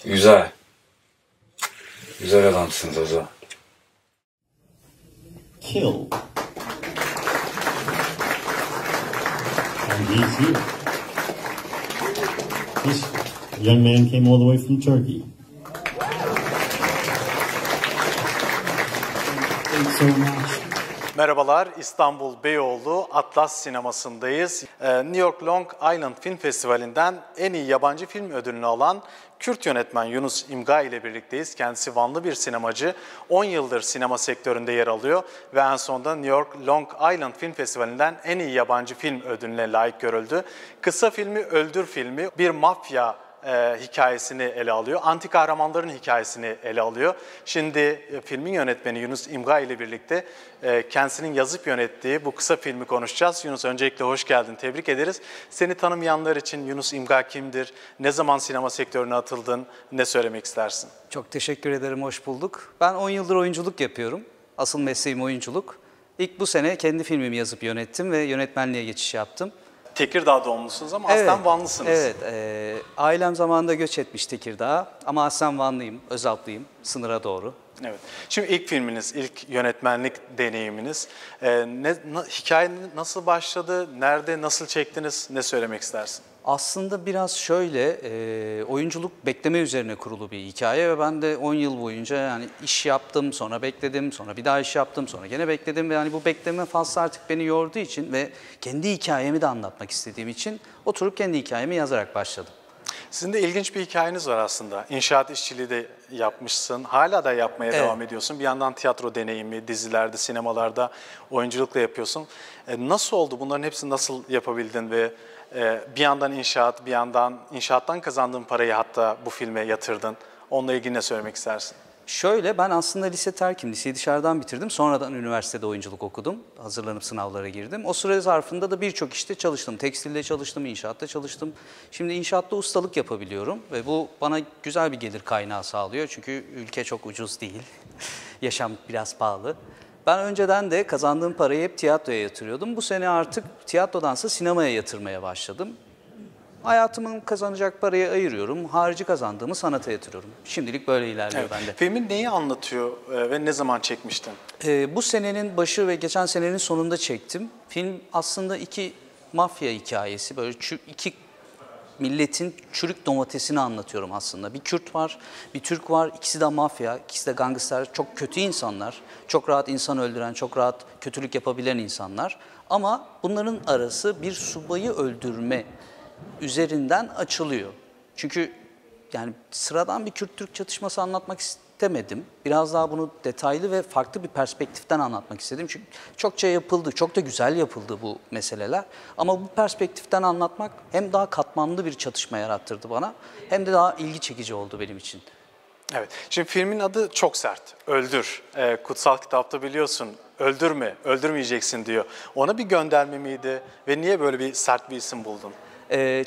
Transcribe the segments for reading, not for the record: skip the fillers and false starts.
Güzel. Güzel adamsın Zaza. Kill. And he's here. This young man came all the way from Turkey. Thanks so much. Merhabalar, İstanbul Beyoğlu Atlas Sineması'ndayız. New York Long Island Film Festivali'nden en iyi yabancı film ödülünü alan Kürt yönetmen Yunus İmga ile birlikteyiz. Kendisi Vanlı bir sinemacı, 10 yıldır sinema sektöründe yer alıyor ve en sonunda New York Long Island Film Festivali'nden en iyi yabancı film ödülüne layık görüldü. Kısa filmi Öldür filmi bir mafya hikayesini ele alıyor. Anti kahramanların hikayesini ele alıyor. Şimdi filmin yönetmeni Yunus İmga ile birlikte kendisinin yazıp yönettiği bu kısa filmi konuşacağız. Yunus, öncelikle hoş geldin, tebrik ederiz. Seni tanımayanlar için Yunus İmga kimdir? Ne zaman sinema sektörüne atıldın? Ne söylemek istersin? Çok teşekkür ederim, hoş bulduk. Ben 10 yıldır oyunculuk yapıyorum. Asıl mesleğim oyunculuk. İlk bu sene kendi filmimi yazıp yönettim ve yönetmenliğe geçiş yaptım. Tekirdağ doğumlusunuz ama aslen Vanlısınız. Evet, ailem zamanında göç etmiş Tekirdağ'a ama aslen Vanlıyım, Özalplıyım, sınıra doğru. Evet. Şimdi ilk filminiz, ilk yönetmenlik deneyiminiz. Hikaye nasıl başladı, nerede, nasıl çektiniz, ne söylemek istersin? Aslında biraz şöyle, oyunculuk bekleme üzerine kurulu bir hikaye ve ben de 10 yıl boyunca yani iş yaptım, sonra bekledim, sonra bir daha iş yaptım, sonra gene bekledim ve yani bu bekleme faslı artık beni yorduğu için ve kendi hikayemi de anlatmak istediğim için oturup kendi hikayemi yazarak başladım. Sizin de ilginç bir hikayeniz var aslında. İnşaat işçiliği de yapmışsın, hala da yapmaya devam ediyorsun. Bir yandan tiyatro deneyimi, dizilerde, sinemalarda oyunculukla yapıyorsun. Nasıl oldu? Bunların hepsini nasıl yapabildin ve bir yandan inşaat, bir yandan inşaattan kazandığın parayı hatta bu filme yatırdın. Onunla ilgili ne söylemek istersin? Şöyle, ben aslında lise terkim, liseyi dışarıdan bitirdim. Sonradan üniversitede oyunculuk okudum. Hazırlanıp sınavlara girdim. O süre zarfında da birçok işte çalıştım. Tekstilde çalıştım, inşaatta çalıştım. Şimdi inşaatta ustalık yapabiliyorum ve bu bana güzel bir gelir kaynağı sağlıyor. Çünkü ülke çok ucuz değil. Yaşam biraz pahalı. Ben önceden de kazandığım parayı hep tiyatroya yatırıyordum. Bu sene artık tiyatrodansa sinemaya yatırmaya başladım. Hayatımın kazanacak parayı ayırıyorum, harici kazandığımı sanata yatırıyorum. Şimdilik böyle ilerliyor bende. Filmin neyi anlatıyor ve ne zaman çekmiştin? Bu senenin başı ve geçen senenin sonunda çektim. Film aslında iki mafya hikayesi, böyle iki milletin çürük domatesini anlatıyorum aslında. Bir Kürt var, bir Türk var, ikisi de mafya, ikisi de gangster, çok kötü insanlar. Çok rahat insan öldüren, çok rahat kötülük yapabilen insanlar. Ama bunların arası bir subayı öldürme üzerinden açılıyor. Çünkü yani sıradan bir Kürt-Türk çatışması anlatmak istemedim. Biraz daha bunu detaylı ve farklı bir perspektiften anlatmak istedim. Çünkü çokça yapıldı, çok da güzel yapıldı bu meseleler. Ama bu perspektiften anlatmak hem daha katmanlı bir çatışma yarattırdı bana, hem de daha ilgi çekici oldu benim için. Evet, şimdi filmin adı çok sert, Öldür. Kutsal kitapta biliyorsun, öldürme, öldürmeyeceksin diyor. Ona bir gönderme miydi ve niye böyle bir sert bir isim buldun?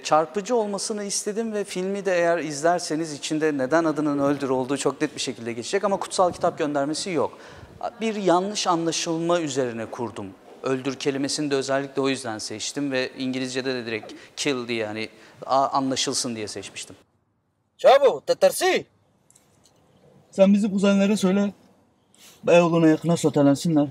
Çarpıcı olmasını istedim ve filmi de eğer izlerseniz içinde neden adının Öldür olduğu çok net bir şekilde geçecek ama kutsal kitap göndermesi yok. Bir yanlış anlaşılma üzerine kurdum. Öldür kelimesini de özellikle o yüzden seçtim ve İngilizce'de de direkt kill diye yani anlaşılsın diye seçmiştim. Çabuk, tersi. Sen bizi kuzenlere söyle. Beyoğlu'na yakına sotelensinler.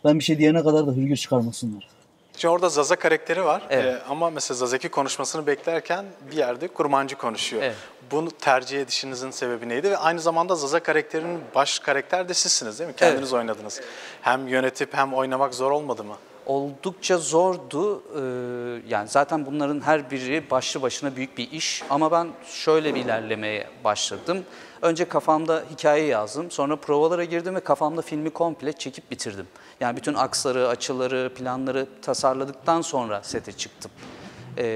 Ben bir şey diyene kadar da hürgür çıkarmasınlar. Şimdi orada Zaza karakteri var Evet. ama mesela Zazaki konuşmasını beklerken bir yerde kurmancı konuşuyor. Evet. Bunu tercih edişinizin sebebi neydi? Ve aynı zamanda Zaza karakterinin baş karakter de sizsiniz değil mi? Kendiniz oynadınız. Hem yönetip hem oynamak zor olmadı mı? Oldukça zordu. Yani zaten bunların her biri başlı başına büyük bir iş. Ama ben şöyle bir ilerlemeye başladım. Önce kafamda hikaye yazdım. Sonra provalara girdim ve kafamda filmi komple çekip bitirdim. Yani bütün aksları, açıları, planları tasarladıktan sonra sete çıktım.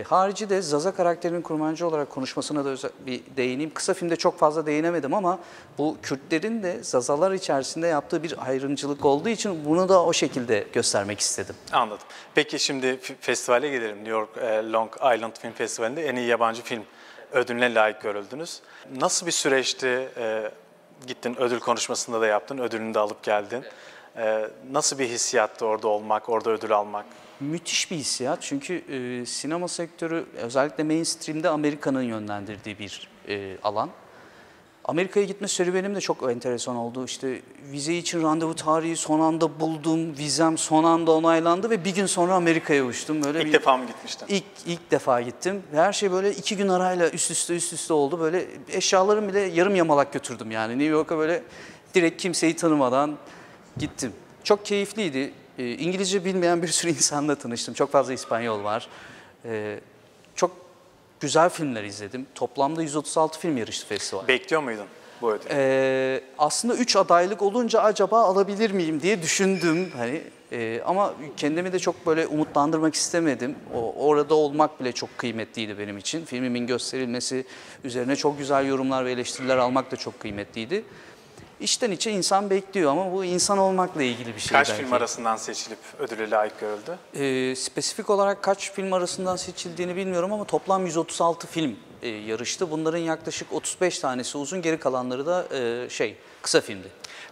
Harici de Zaza karakterinin kurmancı olarak konuşmasına da bir değineyim. Kısa filmde çok fazla değinemedim ama bu Kürtlerin de Zazalar içerisinde yaptığı bir ayrımcılık olduğu için bunu da o şekilde göstermek istedim. Anladım. Peki şimdi festivale gelelim. New York Long Island Film Festivali'nde en iyi yabancı film ödülüne layık görüldünüz. Nasıl bir süreçti? Gittin ödül konuşmasında da yaptın, ödülünü de alıp geldin. Nasıl bir hissiyattı orada olmak, orada ödül almak? Müthiş bir hissiyat çünkü sinema sektörü özellikle mainstream'de Amerika'nın yönlendirdiği bir alan. Amerika'ya gitme serüvenim de çok enteresan oldu. İşte vize için randevu tarihi son anda buldum, vizem son anda onaylandı ve bir gün sonra Amerika'ya uçtum. Böyle İlk defa mı gitmiştin? İlk defa gittim. Ve her şey böyle 2 gün arayla üst üste oldu. Böyle eşyalarımı bile yarım yamalak götürdüm yani. New York'a böyle direkt kimseyi tanımadan gittim. Çok keyifliydi. İngilizce bilmeyen bir sürü insanla tanıştım. Çok fazla İspanyol var. Çok güzel filmler izledim. Toplamda 136 film yarıştı festival. Bekliyor muydun bu ödülü? Aslında 3 adaylık olunca acaba alabilir miyim diye düşündüm. Ama kendimi de çok böyle umutlandırmak istemedim. Orada olmak bile çok kıymetliydi benim için. Filmimin gösterilmesi, üzerine çok güzel yorumlar ve eleştiriler almak da çok kıymetliydi. İçten içe insan bekliyor ama bu insan olmakla ilgili bir şey. Kaç belki. film arasından seçilip ödüle layık görüldü? Spesifik olarak kaç film arasından seçildiğini bilmiyorum ama toplam 136 film yarıştı. Bunların yaklaşık 35 tanesi uzun, geri kalanları da kısa filmdi.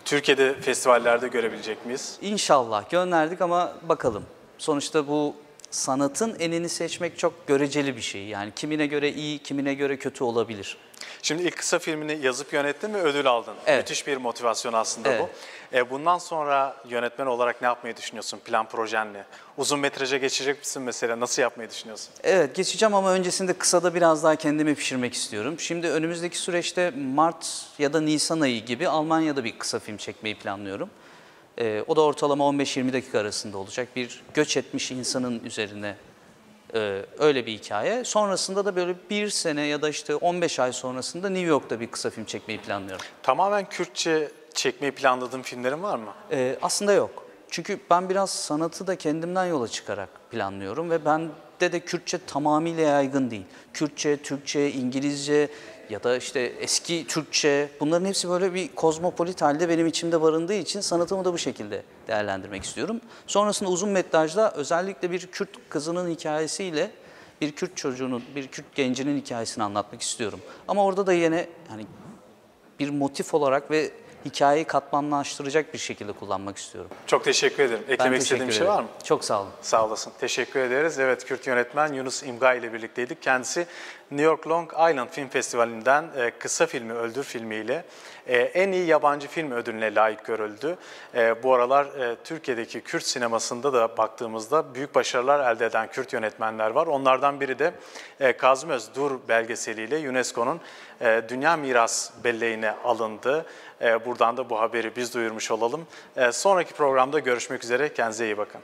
Türkiye'de festivallerde görebilecek miyiz? İnşallah gönderdik ama bakalım. Sonuçta bu sanatın enini seçmek çok göreceli bir şey. Yani kimine göre iyi, kimine göre kötü olabilir. Şimdi ilk kısa filmini yazıp yönettin ve ödül aldın. Evet. Müthiş bir motivasyon aslında Evet. bu. Bundan sonra yönetmen olarak ne yapmayı düşünüyorsun? Plan projen ne? Uzun metraja geçecek misin mesela? Nasıl yapmayı düşünüyorsun? Evet, geçeceğim ama öncesinde kısada biraz daha kendimi pişirmek istiyorum. Şimdi önümüzdeki süreçte Mart ya da Nisan ayı gibi Almanya'da bir kısa film çekmeyi planlıyorum. O da ortalama 15-20 dakika arasında olacak. Bir göç etmiş insanın üzerine öyle bir hikaye. Sonrasında da böyle 1 sene ya da işte 15 ay sonrasında New York'ta bir kısa film çekmeyi planlıyorum. Tamamen Kürtçe çekmeyi planladığın filmlerin var mı? Aslında yok. Çünkü ben biraz sanatı da kendimden yola çıkarak planlıyorum ve bende de Kürtçe tamamıyla yaygın değil. Kürtçe, Türkçe, İngilizce ya da işte eski Türkçe, bunların hepsi böyle bir kozmopolit halde benim içimde barındığı için sanatımı da bu şekilde değerlendirmek istiyorum. Sonrasında uzun metrajda özellikle bir Kürt kızının hikayesiyle bir Kürt çocuğunun, bir Kürt gencinin hikayesini anlatmak istiyorum. Ama orada da yine hani bir motif olarak ve hikayeyi katmanlaştıracak bir şekilde kullanmak istiyorum. Çok teşekkür ederim. Eklemek Ben istediğin bir teşekkür şey ederim. var mı? Çok sağ olun. Sağ olasın. Teşekkür ederiz. Evet, Kürt yönetmen Yunus İmga ile birlikteydik. Kendisi New York Long Island Film Festivali'nden kısa filmi Öldür filmiyle en iyi yabancı film ödülüne layık görüldü. Bu aralar Türkiye'deki Kürt sinemasında da baktığımızda büyük başarılar elde eden Kürt yönetmenler var. Onlardan biri de Kazım Özdur belgeseliyle UNESCO'nun Dünya Miras Belleğine alındı. Buradan da bu haberi biz duyurmuş olalım. Sonraki programda görüşmek üzere. Kendinize iyi bakın.